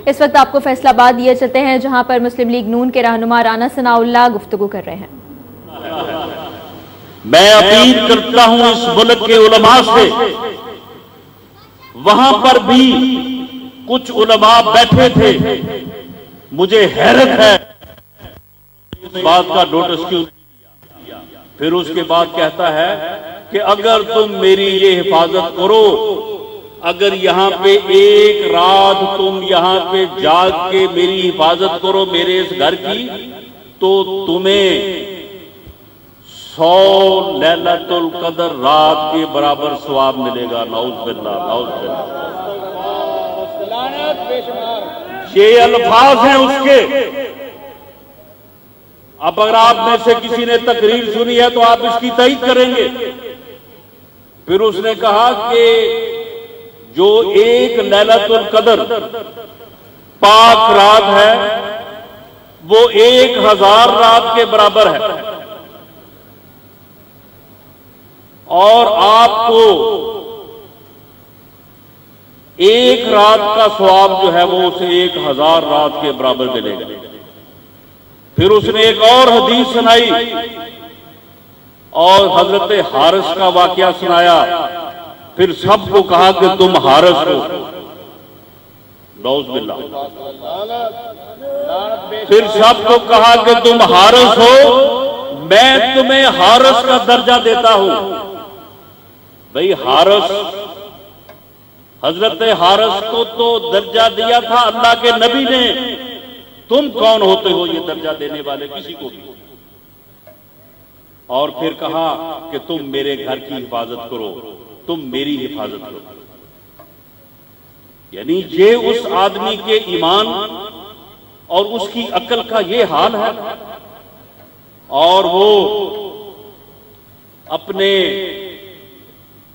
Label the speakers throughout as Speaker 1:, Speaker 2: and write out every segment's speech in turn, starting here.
Speaker 1: इस वक्त आपको फैसलाबाद दिए चलते हैं, जहां पर मुस्लिम लीग नून के रहनुमा राना सनाउल्लाह गुफ्तगू कर रहे हैं।
Speaker 2: मैं अपील करता हूं इस मुल्क के उलमा से, वहां पर भी कुछ उलमा बैठे थे, मुझे हैरत है इस बात का नोटिस क्यों। फिर उसके बाद कहता है कि अगर तुम मेरी ये हिफाजत करो, अगर यहाँ पे एक रात तुम यहाँ पे जाग के मेरी हिफाजत करो मेरे इस घर की, तो तुम्हें 100 लैलतुल कदर रात के बराबर सवाब मिलेगा। नऊज़ बिल्लाह, नऊज़ बिल्लाह। ये अल्फाज हैं उसके। अब अगर आप में से किसी ने तकरीर सुनी है तो आप इसकी तईद करेंगे। फिर उसने कहा कि जो एक लैलतुल कदर पाक रात है वो 1000 रात के बराबर है, और आपको एक रात का सवाब जो है वो उसे 1000 रात के बराबर मिलेगा। फिर उसने एक और हदीस सुनाई और हजरत हारिस का वाकया सुनाया। फिर सबको कहा कि तुम हारिस हो। नऊज़ बिल्लाह। फिर सबको कहा कि तुम हारिस हो, मैं तुम्हें हारिस का दर्जा देता हूं। भाई हारिस, हजरत हारिस को तो दर्जा दिया था अल्लाह के नबी ने, तुम कौन होते हो ये दर्जा देने वाले किसी को भी। और फिर कहा कि तुम मेरे घर की हिफाजत करो, तुम मेरी हिफाजत करो। यानी ये उस आदमी के ईमान और उसकी अक्ल का ये हाल है, और वो अपने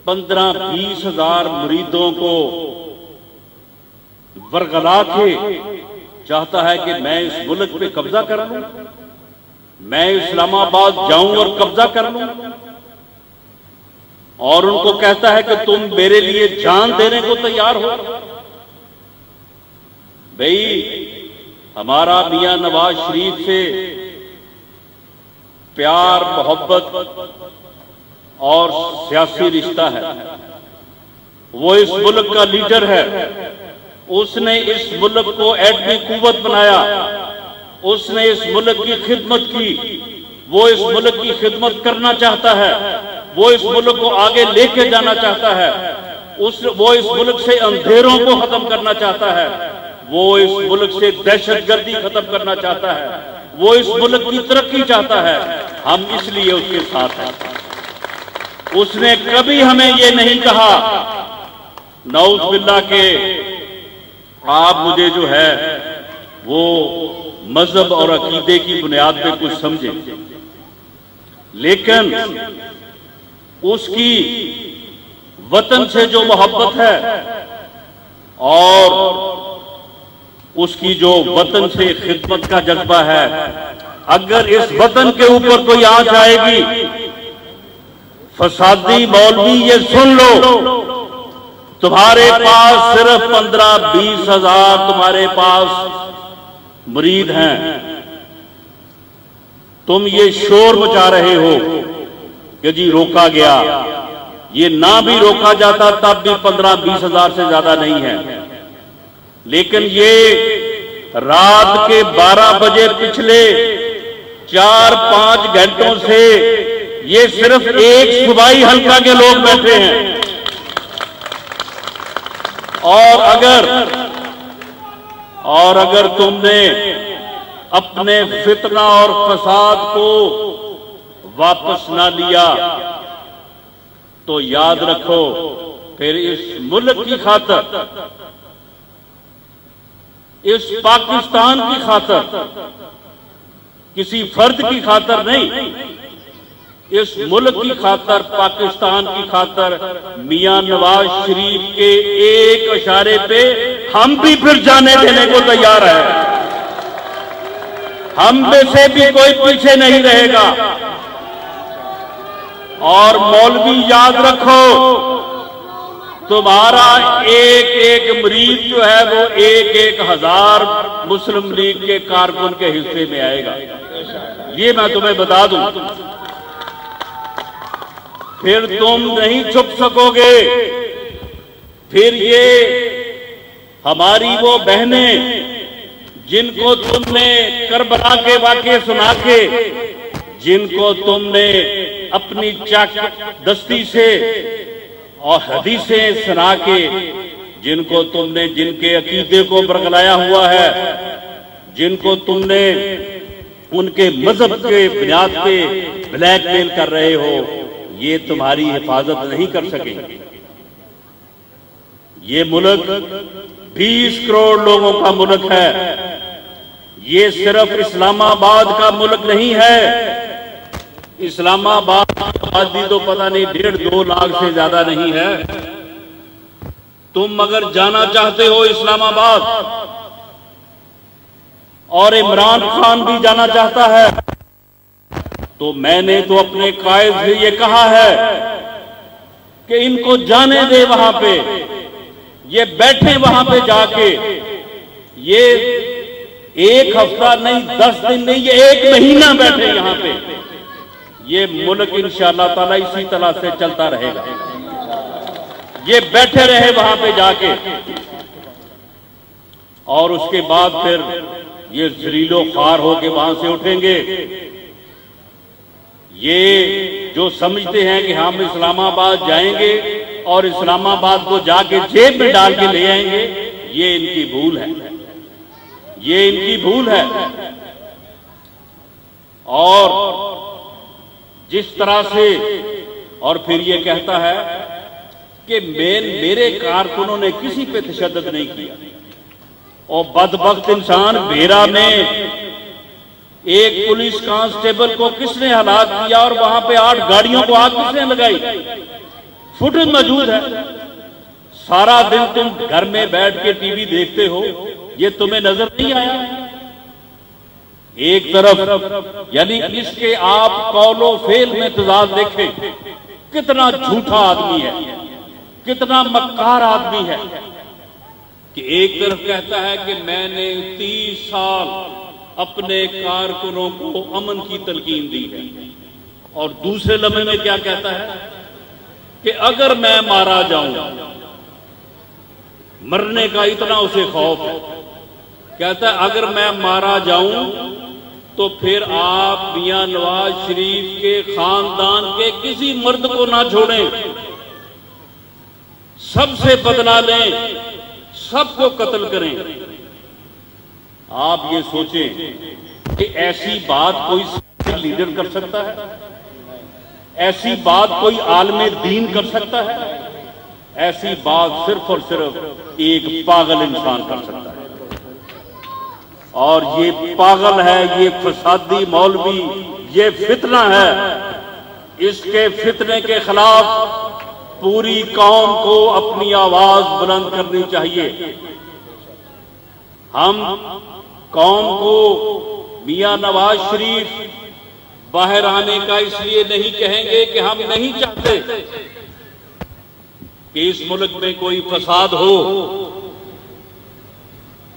Speaker 2: 15-20 हजार मुरीदों को वरगला के चाहता है कि मैं इस मुल्क पे कब्जा कर लूं, मैं इस्लामाबाद जाऊं और कब्जा कर लूं। और उनको कहता है कि तुम मेरे लिए जान देने को तैयार हो। भाई हमारा मियां नवाज शरीफ से प्यार मोहब्बत और सियासी रिश्ता है। वो इस मुल्क का लीडर है, उसने इस मुल्क को एटमी कुव्वत बनाया, उसने इस मुल्क की खिदमत की, वो इस मुल्क की खिदमत करना चाहता है, वो इस मुल्क को आगे लेके जाना चाहता है, वो इस मुल्क से अंधेरों को खत्म करना चाहता है, वो इस मुल्क से दहशतगर्दी खत्म करना चाहता है, वो इस मुल्क की तरक्की चाहता है। हम इसलिए उसके साथ हैं। उसने कभी हमें ये नहीं कहा नऊज़ बिल्लाह के आप मुझे जो है वो मजहब और अकीदे की बुनियाद पे कुछ समझे, लेकिन उसकी वतन से जो मोहब्बत है और उसकी जो वतन से खिदमत का जज्बा है, अगर इस वतन के ऊपर कोई आंच आएगी, फसादी मौलवी ये सुन लो, तुम्हारे पास सिर्फ 15-20 हजार तुम्हारे पास मुरीद हैं, तुम ये शोर मचा रहे हो कि जी रोका गया। ये ना भी रोका जाता तब भी 15-20 हजार से ज्यादा नहीं है। लेकिन ये रात के 12 बजे पिछले 4-5 घंटों से ये सिर्फ एक सूबाई हल्का के लोग बैठे हैं। और अगर तुमने अपने फितना और फसाद को वापस ना लिया तो याद रखो फिर इस मुल्क की खातर, इस पाकिस्तान की खातर, किसी फर्द की खातर नहीं, इस मुल्क की खातर, पाकिस्तान की खातर मियां नवाज शरीफ के एक इशारे पे हम भी फिर जाने देने को तैयार है। हम में से भी कोई पीछे नहीं रहेगा। और मौलवी याद रखो, तुम्हारा एक एक मरीज जो है वो एक एक हजार मुस्लिम लीग के कारकुन के हिस्से में आएगा, ये मैं तुम्हें बता दूं। फिर तुम नहीं छुप सकोगे। फिर ये हमारी वो बहनें जिनको तुमने करबला के वाक़े सुना के, जिनको तुमने अपनी चाक दस्ती से और हदीसें सुना के, जिनको तुमने जिनके अकीदे को बरगलाया हुआ है, जिनको तुमने उनके मजहब के बुनियाद पे ब्लैकमेल कर रहे हो, ये तुम्हारी हिफाजत नहीं कर सकेंगे। ये मुल्क 20 करोड़ लोगों का मुल्क है। ये सिर्फ इस्लामाबाद का मुल्क नहीं है। इस्लामाबाद की आबादी तो पता नहीं 1.5-2 लाख से ज्यादा नहीं है। तुम अगर जाना चाहते हो इस्लामाबाद, और इमरान खान भी जाना चाहता है, तो मैंने तो अपने कायद से ये कहा है कि इनको जाने दे वहां पे, ये बैठे वहां पे जाके, ये 1 हफ्ता नहीं, 10 दिन नहीं, ये 1 महीना बैठे यहां पे। ये मुल्क इंशाअल्लाह ताला इसी तरह से चलता रहेगा। ये बैठे रहे वहां पे जाके, और उसके बाद फिर ये जलीलो ख्वार होके वहां से उठेंगे। ये जो समझते हैं कि हम इस्लामाबाद जाएंगे और इस्लामाबाद को जाके जेब में डाल के ले आएंगे, ये इनकी भूल है। ये इनकी भूल है। और जिस तरह से, और फिर ये कहता है कि मेरे कारकुनों ने किसी पे तशद्दुद नहीं किया। और बदबख्त इंसान बेरा में एक पुलिस कांस्टेबल को किसने हलाक किया और वहां पे 8 गाड़ियों को आग किसने लगाई, फुटेज मौजूद है। सारा दिन तुम घर में बैठ के टीवी देखते हो, ये तुम्हें नजर नहीं आया? एक तरफ यानी इसके आप कौलो फेल में तजाद देखें, कितना झूठा आदमी है, कितना मक्कार आदमी है कि एक तरफ कहता है कि मैंने 30 साल अपने कारकुनों को अमन की तलकीन दी है, और दूसरे लम्हे में क्या कहता है कि अगर मैं मारा जाऊं, मरने का इतना उसे खौफ है, कहता है अगर मैं मारा जाऊं तो फिर आप मियां नवाज शरीफ के खानदान के किसी मर्द को ना छोड़ें, सबसे बदला लें, सबको कत्ल करें। आप ये सोचें कि ऐसी बात कोई लीडर कर सकता है? ऐसी बात कोई आलमे दीन कर सकता है? ऐसी बात सिर्फ और सिर्फ एक पागल इंसान कर सकता है। और ये पागल है, ये फसादी मौलवी, ये फितना है। इसके फितने के खिलाफ पूरी कौम को अपनी आवाज बुलंद करनी चाहिए। हम कौम को मियां नवाज शरीफ बाहर आने का इसलिए नहीं कहेंगे कि हम नहीं चाहते कि इस मुल्क में कोई फसाद हो,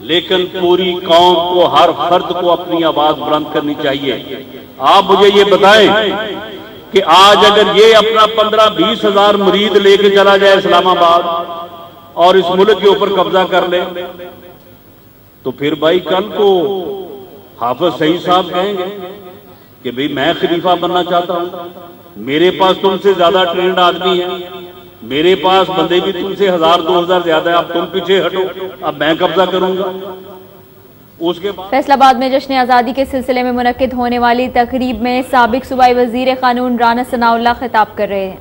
Speaker 2: लेकिन पूरी कौम को, हर फर्द को अपनी आवाज बुलंद करनी चाहिए। आप मुझे ये बताएं कि आज अगर ये अपना 15-20 हजार मुरीद लेके चला जाए इस्लामाबाद और इस मुल्क के ऊपर कब्जा कर ले, तो फिर भाई कल को हाफिज सईद साहब कहेंगे कि भाई मैं खलीफा बनना चाहता हूं, मेरे पास तुमसे ज्यादा ट्रेंड आदमी है, मेरे पास बंदे भी तुमसे 1000-2000 ज्यादा है, अब तुम पीछे हटो, अब मैं कब्जा करूंगा। उसके बाद
Speaker 1: फैसलाबाद में जश्न आज़ादी के सिलसिले में मुनक्किद होने वाली तकरीब में साबिक सूबाई वजीर कानून राना सनाउल्लाह खिताब कर रहे हैं।